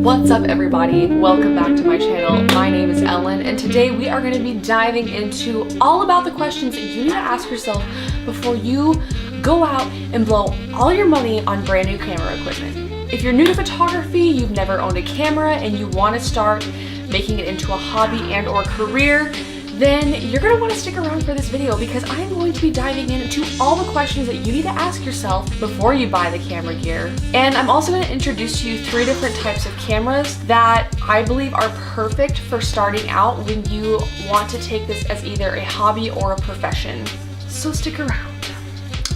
What's up everybody? Welcome back to my channel. My name is Ellen and today we are going to be diving into all about the questions that you need to ask yourself before you go out and blow all your money on brand new camera equipment. If you're new to photography, you've never owned a camera and you want to start making it into a hobby and or career, then you're going to want to stick around for this video because I'm going to be diving into all the questions that you need to ask yourself before you buy the camera gear. And I'm also going to introduce to you 3 different types of cameras that I believe are perfect for starting out when you want to take this as either a hobby or a profession. So stick around.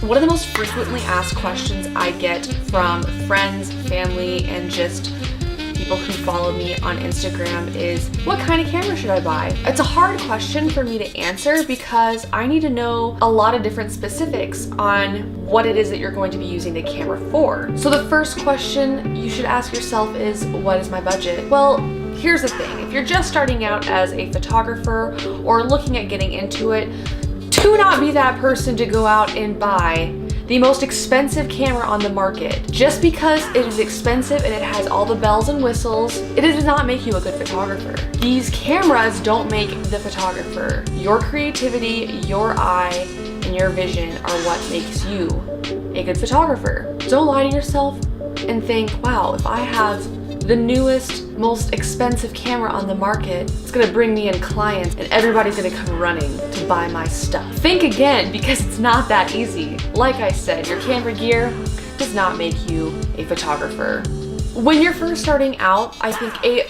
One of the most frequently asked questions I get from friends, family, and just people who follow me on Instagram is, what kind of camera should I buy? It's a hard question for me to answer because I need to know a lot of different specifics on what it is that you're going to be using the camera for. So the first question you should ask yourself is, what is my budget? Well, here's the thing. If you're just starting out as a photographer or looking at getting into it, do not be that person to go out and buy the most expensive camera on the market. Just because it is expensive and it has all the bells and whistles, it does not make you a good photographer. These cameras don't make the photographer. Your creativity, your eye, and your vision are what makes you a good photographer. Don't lie to yourself and think, wow, if I have the newest, most expensive camera on the market, it's gonna bring me in clients and everybody's gonna come running to buy my stuff. Think again, because it's not that easy. Like I said, your camera gear does not make you a photographer. When you're first starting out, I think a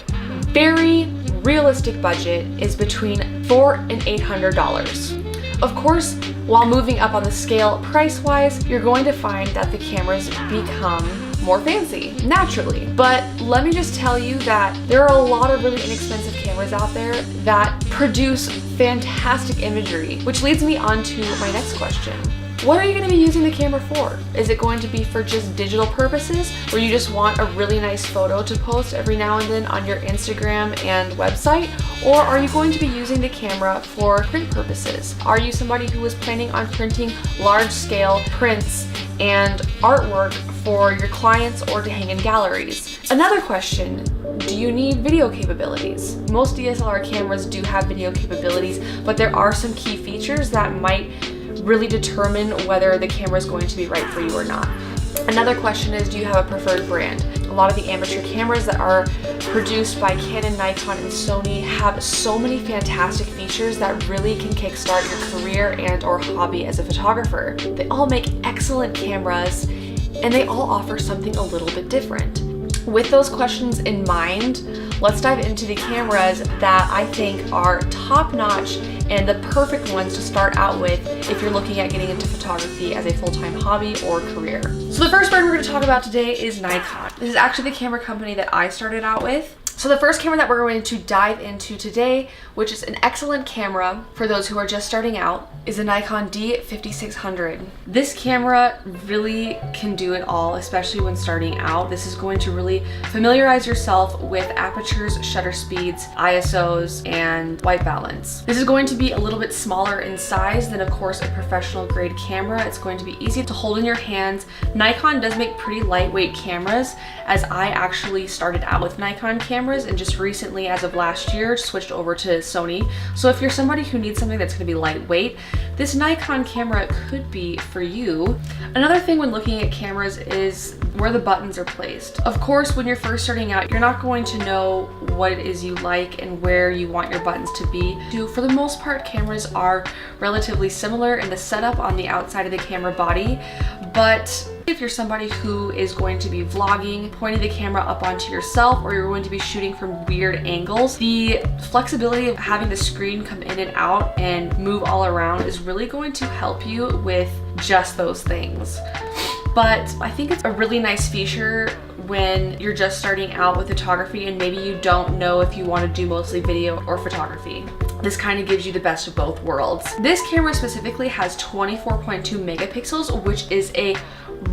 very realistic budget is between $400 and $800. Of course, while moving up on the scale price-wise, you're going to find that the cameras become more fancy, naturally. But let me just tell you that there are a lot of really inexpensive cameras out there that produce fantastic imagery, which leads me on to my next question. What are you going to be using the camera for? Is it going to be for just digital purposes, where you just want a really nice photo to post every now and then on your Instagram and website? Or are you going to be using the camera for print purposes? Are you somebody who is planning on printing large-scale prints and artwork for your clients or to hang in galleries? Another question, do you need video capabilities? Most DSLR cameras do have video capabilities, but there are some key features that might really determine whether the camera is going to be right for you or not. Another question is, do you have a preferred brand? A lot of the amateur cameras that are produced by Canon, Nikon, and Sony have so many fantastic features that really can kickstart your career and or hobby as a photographer. They all make excellent cameras and they all offer something a little bit different. With those questions in mind, let's dive into the cameras that I think are top-notch and the perfect ones to start out with if you're looking at getting into photography as a full-time hobby or career. So the first brand we're going to talk about today is Nikon. This is actually the camera company that I started out with. So the first camera that we're going to dive into today, which is an excellent camera for those who are just starting out, is a Nikon D5600. This camera really can do it all, especially when starting out. This is going to really familiarize yourself with apertures, shutter speeds, ISOs, and white balance. This is going to be a little bit smaller in size than, of course, a professional grade camera. It's going to be easy to hold in your hands. Nikon does make pretty lightweight cameras, as I actually started out with Nikon cameras and just recently, as of last year, switched over to Sony. So if you're somebody who needs something that's going to be lightweight, this Nikon camera could be for you. Another thing when looking at cameras is where the buttons are placed. Of course, when you're first starting out, you're not going to know what it is you like and where you want your buttons to be. For the most part, cameras are relatively similar in the setup on the outside of the camera body, but if you're somebody who is going to be vlogging, pointing the camera up onto yourself, or you're going to be shooting from weird angles, the flexibility of having the screen come in and out and move all around is really going to help you with just those things. But I think it's a really nice feature when you're just starting out with photography and maybe you don't know if you want to do mostly video or photography. this kind of gives you the best of both worlds. This camera specifically has 24.2 megapixels, which is a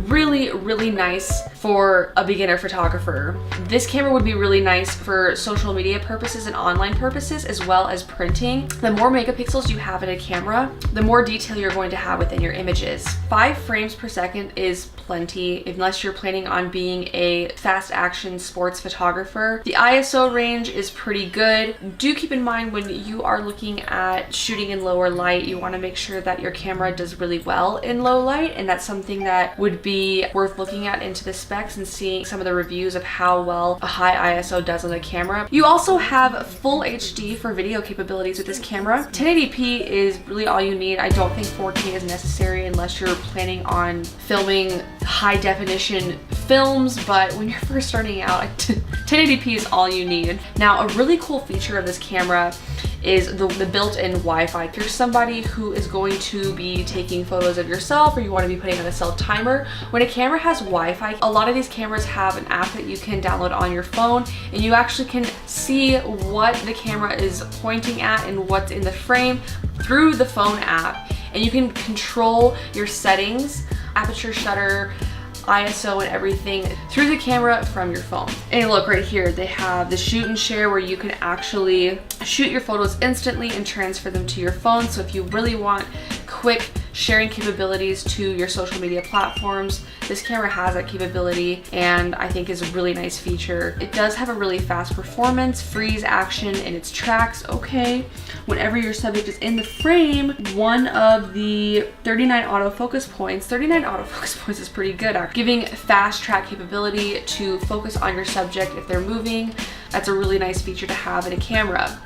really nice for a beginner photographer. This camera would be really nice for social media purposes and online purposes, as well as printing. The more megapixels you have in a camera, the more detail you're going to have within your images. 5 frames per second is plenty unless you're planning on being a fast action sports photographer. The ISO range is pretty good. Do keep in mind when you are looking at shooting in lower light, you want to make sure that your camera does really well in low light, and that's something that would be worth looking at into the specs and seeing some of the reviews of how well a high ISO does on the camera. You also have full HD for video capabilities with this camera. 1080p is really all you need. I don't think 4K is necessary unless you're planning on filming high definition films, but when you're first starting out, 1080p is all you need. Now, a really cool feature of this camera is the built-in Wi-Fi. If you're somebody who is going to be taking photos of yourself, or you want to be putting on a self timer, when a camera has Wi-Fi, a lot of these cameras have an app that you can download on your phone, and you actually can see what the camera is pointing at and what's in the frame through the phone app. And you can control your settings, aperture, shutter, ISO, and everything through the camera from your phone. And look right here, they have the shoot and share where you can actually shoot your photos instantly and transfer them to your phone. So if you really want quick sharing capabilities to your social media platforms, this camera has that capability, and I think is a really nice feature. It does have a really fast performance, freeze action in its tracks. Okay, whenever your subject is in the frame, one of the 39 autofocus points, 39 autofocus points is pretty good, giving fast track capability to focus on your subject if they're moving. That's a really nice feature to have in a camera.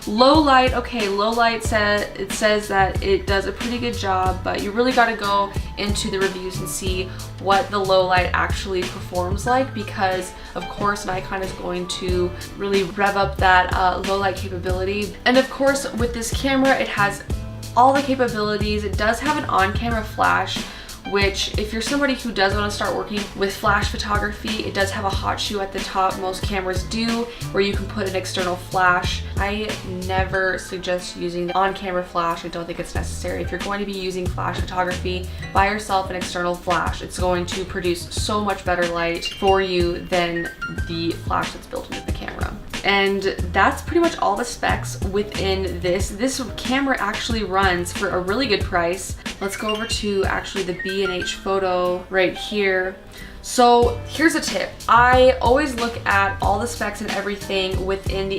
Low light, okay, low light says that it does a pretty good job, but you really got to go into the reviews and see what the low light actually performs like, because of course Nikon is going to really rev up that low light capability. And of course with this camera, it has all the capabilities. It does have an on-camera flash, which if you're somebody who does want to start working with flash photography, it does have a hot shoe at the top. Most cameras do, where you can put an external flash. I never suggest using the on-camera flash. I don't think it's necessary. If you're going to be using flash photography, buy yourself an external flash. It's going to produce so much better light for you than the flash that's built into the camera. And that's pretty much all the specs within this. This camera actually runs for a really good price. Let's go over to actually the B&H photo right here. So here's a tip. I always look at all the specs and everything within the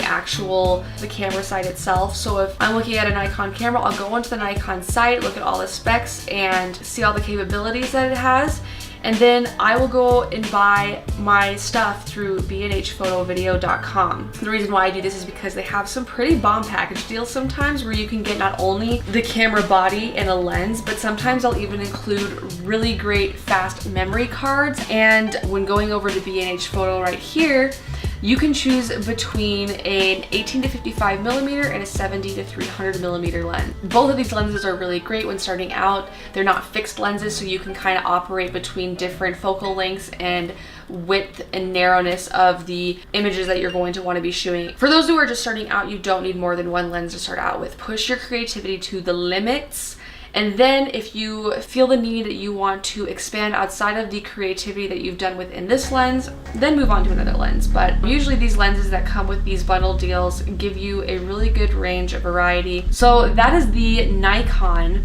camera site itself. So if I'm looking at a Nikon camera, I'll go onto the Nikon site, look at all the specs and see all the capabilities that it has. And then I will go and buy my stuff through bnhphotovideo.com. The reason why I do this is because they have some pretty bomb package deals sometimes, where you can get not only the camera body and a lens, but sometimes I'll even include really great fast memory cards. And when going over to B&H Photo right here, you can choose between an 18 to 55 millimeter and a 70 to 300 millimeter lens. Both of these lenses are really great when starting out. They're not fixed lenses, so you can kind of operate between different focal lengths and width and narrowness of the images that you're going to want to be shooting. For those who are just starting out, you don't need more than one lens to start out with. Push your creativity to the limits. And then if you feel the need that you want to expand outside of the creativity that you've done within this lens, then move on to another lens. But usually these lenses that come with these bundle deals give you a really good range of variety. So that is the Nikon.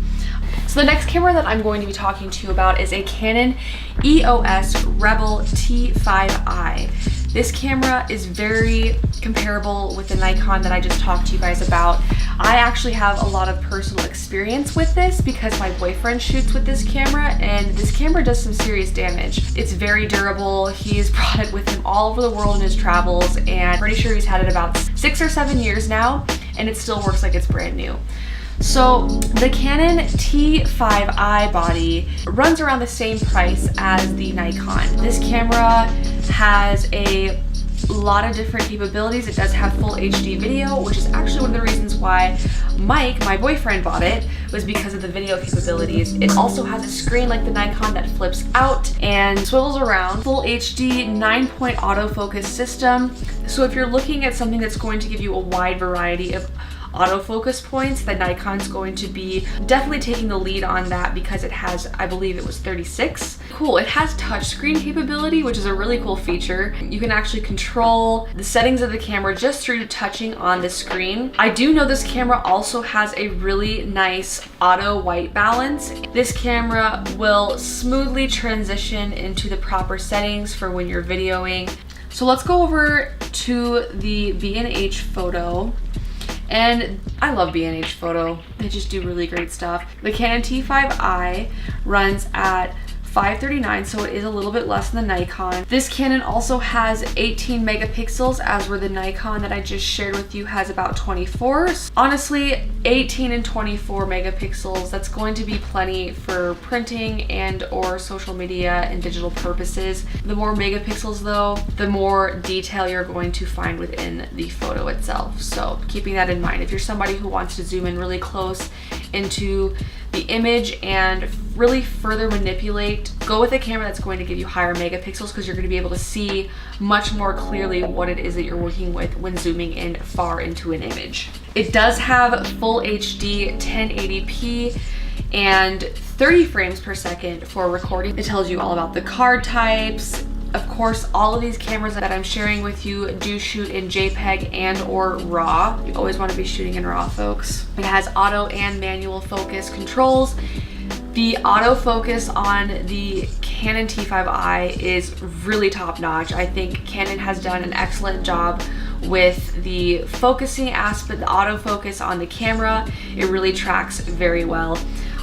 So the next camera that I'm going to be talking to you about is a Canon EOS Rebel T5i. This camera is very comparable with the Nikon that I just talked to you guys about. I actually have a lot of personal experience with this because my boyfriend shoots with this camera, and this camera does some serious damage. It's very durable. He's brought it with him all over the world in his travels, and I'm pretty sure he's had it about 6 or 7 years now, and it still works like it's brand new. So the Canon T5i body runs around the same price as the Nikon. This camera has a lot of different capabilities. It does have full HD video, which is actually one of the reasons why Mike, my boyfriend, bought it, was because of the video capabilities. It also has a screen like the Nikon that flips out and swivels around. Full HD 9-point autofocus system. So if you're looking at something that's going to give you a wide variety of autofocus points, the Nikon's going to be definitely taking the lead on that because it has, I believe it was 36. Cool, it has touchscreen capability, which is a really cool feature. You can actually control the settings of the camera just through touching on the screen. I do know this camera also has a really nice auto white balance. This camera will smoothly transition into the proper settings for when you're videoing. So let's go over to the B&H Photo. And I love B&H Photo. They just do really great stuff. The Canon T5i runs at 539, so it is a little bit less than the Nikon. This Canon also has 18 megapixels, as where the Nikon that I just shared with you has about 24. Honestly, 18 and 24 megapixels, that's going to be plenty for printing and or social media and digital purposes. The more megapixels though, the more detail you're going to find within the photo itself. So keeping that in mind, if you're somebody who wants to zoom in really close into the image and really further manipulate, go with a camera that's going to give you higher megapixels because you're going to be able to see much more clearly what it is that you're working with when zooming in far into an image. It does have full HD 1080p and 30 frames per second for recording. It tells you all about the card types. Of course, all of these cameras that I'm sharing with you do shoot in JPEG and or RAW. You always want to be shooting in RAW, folks. It has auto and manual focus controls. The autofocus on the Canon T5i is really top notch. I think Canon has done an excellent job with the focusing aspect, the autofocus on the camera. It really tracks very well.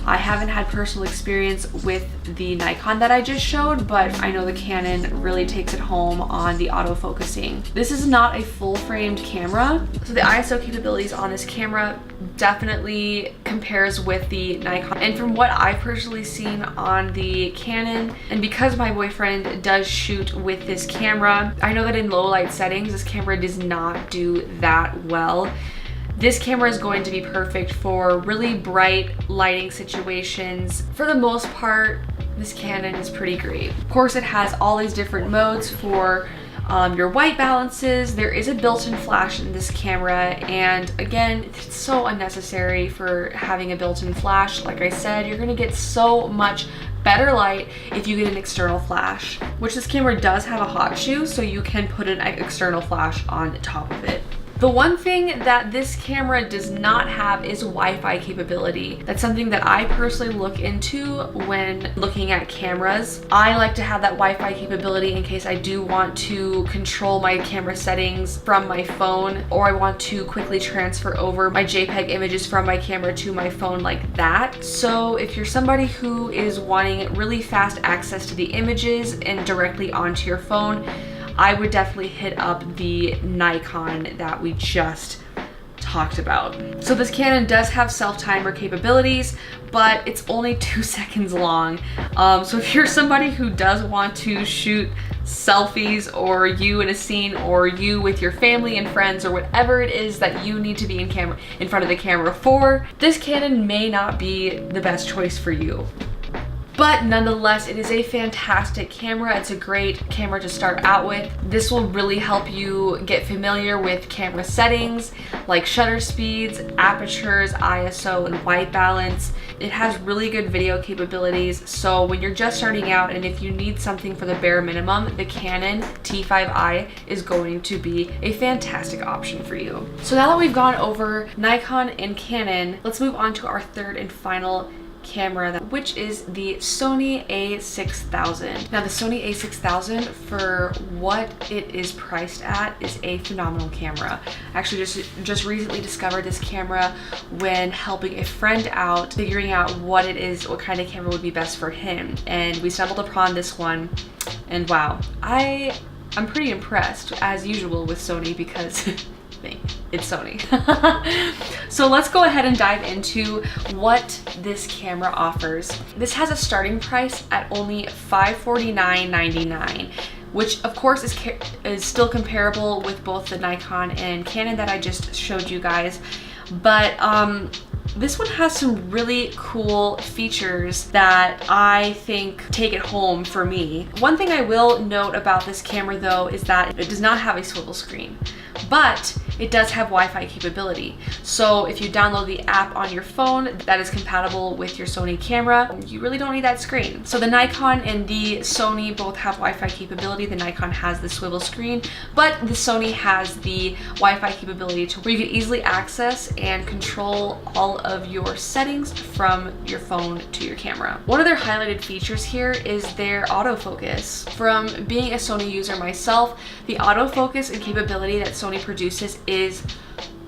I haven't had personal experience with the Nikon that I just showed, but I know the Canon really takes it home on the autofocusing. This is not a full framed camera, so the ISO capabilities on this camera definitely compares with the Nikon. And from what I've personally seen on the Canon, and because my boyfriend does shoot with this camera, I know that in low light settings, this camera does not do that well. This camera is going to be perfect for really bright lighting situations. For the most part, this Canon is pretty great. Of course, it has all these different modes for your white balances. There is a built-in flash in this camera, and again, it's so unnecessary for having a built-in flash. Like I said, you're gonna get so much better light if you get an external flash, which this camera does have a hot shoe, so you can put an external flash on top of it. The one thing that this camera does not have is Wi-Fi capability. That's something that I personally look into when looking at cameras. I like to have that Wi-Fi capability in case I do want to control my camera settings from my phone, or I want to quickly transfer over my JPEG images from my camera to my phone like that. So if you're somebody who is wanting really fast access to the images and directly onto your phone, I would definitely hit up the Nikon that we just talked about. So this Canon does have self-timer capabilities, but it's only 2 seconds long. So if you're somebody who does want to shoot selfies, or you in a scene, or you with your family and friends, or whatever it is that you need to be in front of the camera for, this Canon may not be the best choice for you. But nonetheless, it is a fantastic camera. It's a great camera to start out with. This will really help you get familiar with camera settings like shutter speeds, apertures, ISO, and white balance. It has really good video capabilities, so when you're just starting out and if you need something for the bare minimum, the Canon T5i is going to be a fantastic option for you. So now that we've gone over Nikon and Canon, let's move on to our third and final camera, which is the Sony a6000. Now the Sony a6000, for what it is priced at, is a phenomenal camera. I actually just recently discovered this camera when helping a friend out figuring out what kind of camera would be best for him, and we stumbled upon this one, and wow, I'm pretty impressed as usual with Sony because it's Sony. So let's go ahead and dive into what this camera offers. This has a starting price at only $549.99, which of course is still comparable with both the Nikon and Canon that I just showed you guys. But this one has some really cool features that I think take it home for me. One thing I will note about this camera though is that it does not have a swivel screen, but it does have Wi-Fi capability. So if you download the app on your phone that is compatible with your Sony camera, you really don't need that screen. So the Nikon and the Sony both have Wi-Fi capability. The Nikon has the swivel screen, but the Sony has the Wi-Fi capability to where you can easily access and control all of your settings from your phone to your camera. One of their highlighted features here is their autofocus. From being a Sony user myself, the autofocus and capability that Sony produces is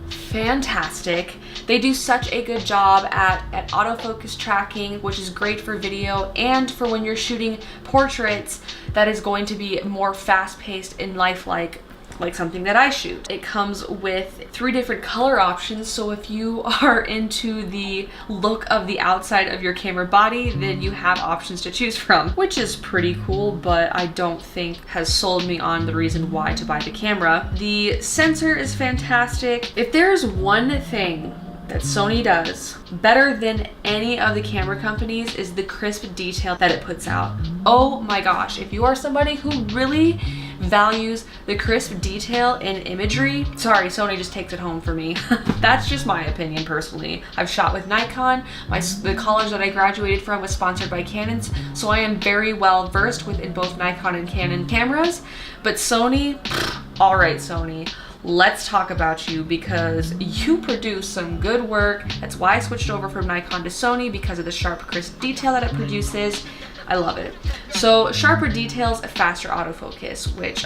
fantastic. They do such a good job at autofocus tracking, which is great for video and for when you're shooting portraits that is going to be more fast-paced and lifelike, like something that I shoot. It comes with 3 different color options, so if you are into the look of the outside of your camera body, then you have options to choose from, which is pretty cool, but I don't think has sold me on the reason why to buy the camera. The sensor is fantastic. If there's one thing that Sony does better than any of the camera companies is the crisp detail that it puts out. Oh my gosh, if you are somebody who really values the crisp detail in imagery, sorry, Sony just takes it home for me. That's just my opinion personally. I've shot with Nikon. The college that I graduated from was sponsored by Canon, so I am very well versed in both Nikon and Canon cameras. But Sony, all right, Sony, let's talk about you because you produce some good work. That's why I switched over from Nikon to Sony, because of the sharp, crisp detail that it produces. I love it. So sharper details, faster autofocus, which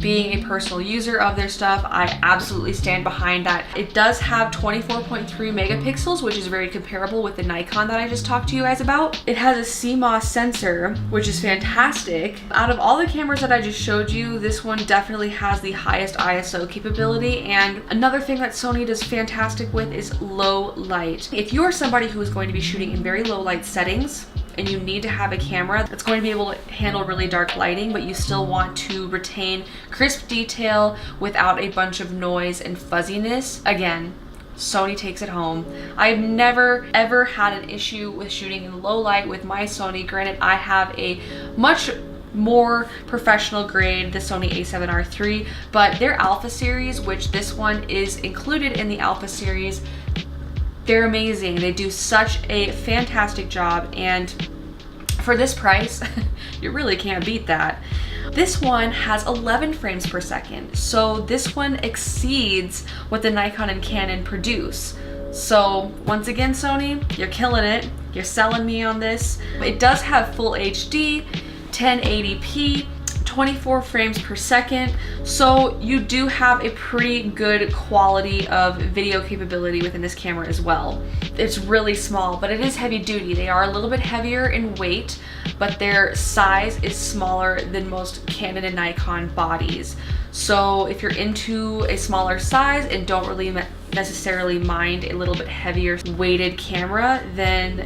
being a personal user of their stuff, I absolutely stand behind that. It does have 24.3 megapixels, which is very comparable with the Nikon that I just talked to you guys about. It has a CMOS sensor, which is fantastic. Out of all the cameras that I just showed you, this one definitely has the highest ISO capability. And another thing that Sony does fantastic with is low light. If you are somebody who is going to be shooting in very low light settings, and you need to have a camera that's going to be able to handle really dark lighting, but you still want to retain crisp detail without a bunch of noise and fuzziness, again, Sony takes it home. I've never ever had an issue with shooting in low light with my Sony. Granted, I have a much more professional grade, the Sony a7R III, but their Alpha series, which this one is included in the Alpha series, they're amazing. They do such a fantastic job, and for this price, you really can't beat that. This one has 11 frames per second, so this one exceeds what the Nikon and Canon produce. So once again, Sony, you're killing it. You're selling me on this. It does have full HD, 1080p, 24 frames per second, so you do have a pretty good quality of video capability within this camera as well. It's really small, but it is heavy duty. They are a little bit heavier in weight, but their size is smaller than most Canon and Nikon bodies. So if you're into a smaller size and don't really necessarily mind a little bit heavier weighted camera, then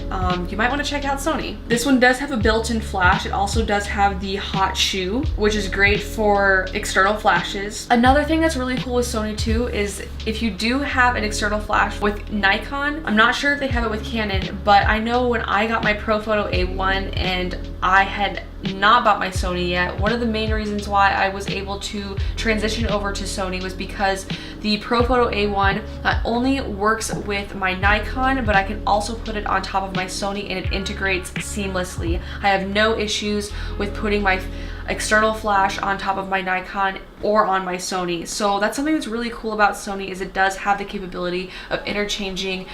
you might want to check out Sony. This one does have a built-in flash. It also does have the hot shoe, which is great for external flashes. Another thing that's really cool with Sony too is if you do have an external flash with Nikon, I'm not sure if they have it with Canon, but I know when I got my Profoto A1 and I had not bought my Sony yet, one of the main reasons why I was able to transition over to Sony was because the Profoto A1 not only works with my Nikon, but I can also put it on top of my Sony and it integrates seamlessly. I have no issues with putting my external flash on top of my Nikon or on my Sony. So that's something that's really cool about Sony, is it does have the capability of interchanging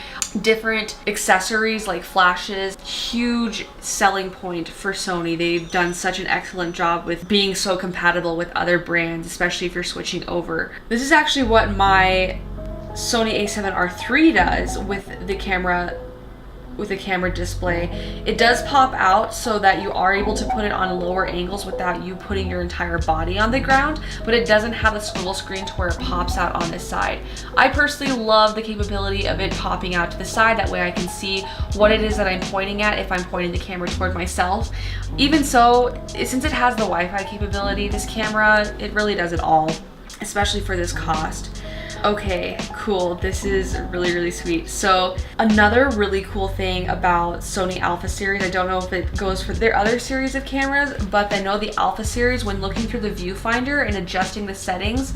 different accessories like flashes. Huge selling point for Sony. They've done such an excellent job with being so compatible with other brands, especially if you're switching over. This is actually what my Sony a7R III does with the camera display. It does pop out so that you are able to put it on lower angles without you putting your entire body on the ground, but it doesn't have a swivel screen to where it pops out on this side. I personally love the capability of it popping out to the side. That way I can see what it is that I'm pointing at if I'm pointing the camera toward myself. Even so, since it has the Wi-Fi capability, this camera, it really does it all, especially for this cost. Okay, cool. This is really, really sweet. So another really cool thing about Sony Alpha series, I don't know if it goes for their other series of cameras, but I know the Alpha series, when looking through the viewfinder and adjusting the settings,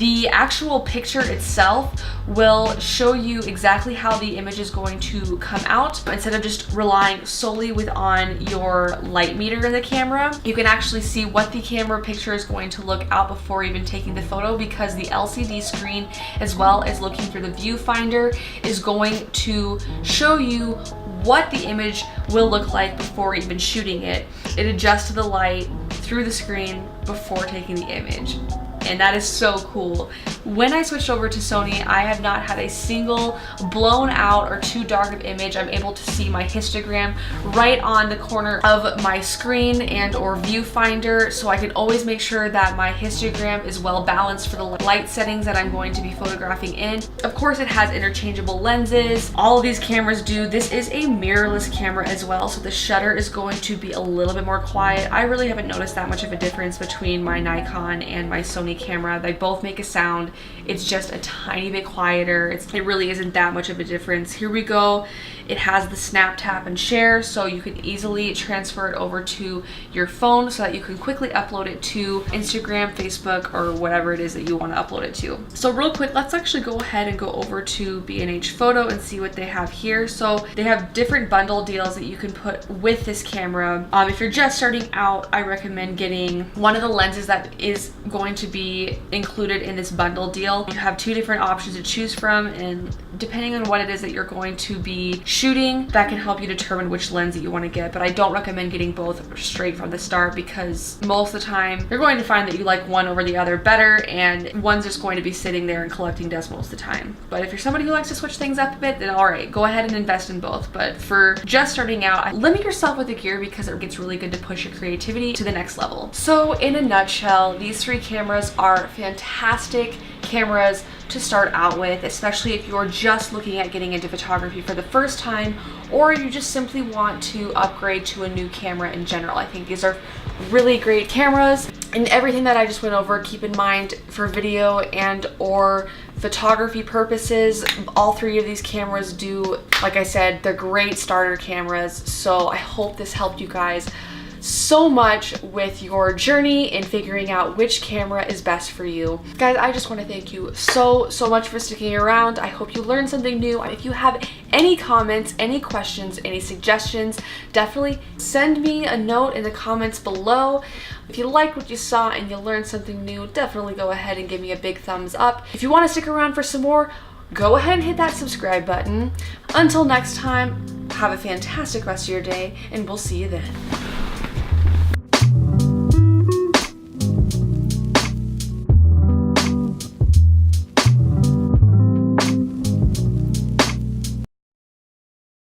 The actual picture itself will show you exactly how the image is going to come out. Instead of just relying solely on your light meter in the camera, you can actually see what the camera picture is going to look out before even taking the photo, because the LCD screen, as well as looking through the viewfinder, is going to show you what the image will look like before even shooting it. It adjusts to the light through the screen before taking the image. And that is so cool. When I switched over to Sony, I have not had a single blown out or too dark of image. I'm able to see my histogram right on the corner of my screen and or viewfinder, so I can always make sure that my histogram is well balanced for the light settings that I'm going to be photographing in. Of course, it has interchangeable lenses. All of these cameras do. This is a mirrorless camera as well, so the shutter is going to be a little bit more quiet. I really haven't noticed that much of a difference between my Nikon and my Sony camera. They both make a sound. It's just a tiny bit quieter. It really isn't that much of a difference. Here we go. It has the snap, tap, and share, so you can easily transfer it over to your phone so that you can quickly upload it to Instagram, Facebook, or whatever it is that you want to upload it to. So real quick, let's actually go ahead and go over to B&H Photo and see what they have here. So they have different bundle deals that you can put with this camera. If you're just starting out, I recommend getting one of the lenses that is going to be included in this bundle deal. You have two different options to choose from, and depending on what it is that you're going to be shooting, that can help you determine which lens that you want to get. But I don't recommend getting both straight from the start, because most of the time you're going to find that you like one over the other better, and one's just going to be sitting there and collecting dust most of the time. But if you're somebody who likes to switch things up a bit, then all right, go ahead and invest in both. But for just starting out, limit yourself with the gear, because it gets really good to push your creativity to the next level. So in a nutshell, these three cameras are fantastic cameras to start out with, especially if you're just looking at getting into photography for the first time, or you just simply want to upgrade to a new camera in general. I think these are really great cameras, and everything that I just went over, keep in mind for video and or photography purposes. All three of these cameras do, like I said, they're great starter cameras. So I hope this helped you guys so much with your journey in figuring out which camera is best for you. Guys, I just want to thank you so much for sticking around. I hope you learned something new. If you have any comments, any questions, any suggestions, definitely send me a note in the comments below. If you liked what you saw and you learned something new, definitely go ahead and give me a big thumbs up. If you want to stick around for some more, go ahead and hit that subscribe button. Until next time, have a fantastic rest of your day, and we'll see you then.